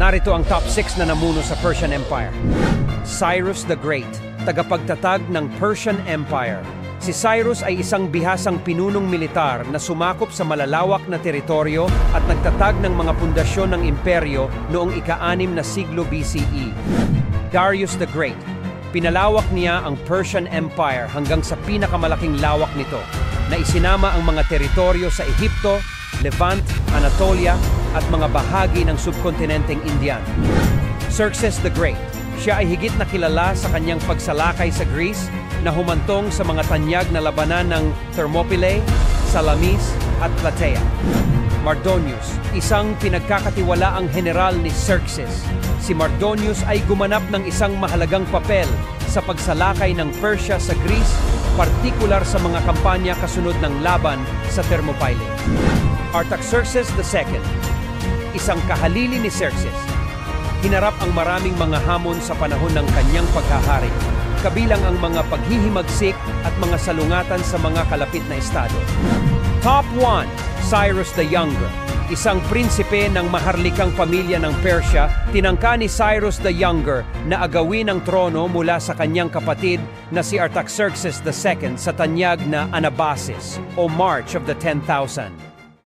Narito ang top 6 na namuno sa Persian Empire. Cyrus the Great, tagapagtatag ng Persian Empire. Si Cyrus ay isang bihasang pinunong militar na sumakop sa malalawak na teritoryo at nagtatag ng mga pundasyon ng imperyo noong ika-6 na siglo BCE. Darius the Great, pinalawak niya ang Persian Empire hanggang sa pinakamalaking lawak nito, na isinama ang mga teritoryo sa Ehipto, Levant, Anatolia at mga bahagi ng subkontinenteng Indian. Xerxes the Great, siya ay higit na kilala sa kanyang pagsalakay sa Greece na humantong sa mga tanyag na labanan ng Thermopylae, Salamis at Plataea. Mardonius, isang pinagkakatiwalaang general ni Xerxes. Si Mardonius ay gumanap ng isang mahalagang papel sa pagsalakay ng Persia sa Greece, partikular sa mga kampanya kasunod ng laban sa Thermopylae. Artaxerxes II, isang kahalili ni Xerxes, hinarap ang maraming mga hamon sa panahon ng kanyang paghahari, kabilang ang mga paghihimagsik at mga salungatan sa mga kalapit na estado. Top 1, Cyrus the Younger. Isang prinsipe ng maharlikang pamilya ng Persia, tinangka ni Cyrus the Younger na agawin ang trono mula sa kanyang kapatid na si Artaxerxes II sa tanyag na Anabasis o March of the 10,000.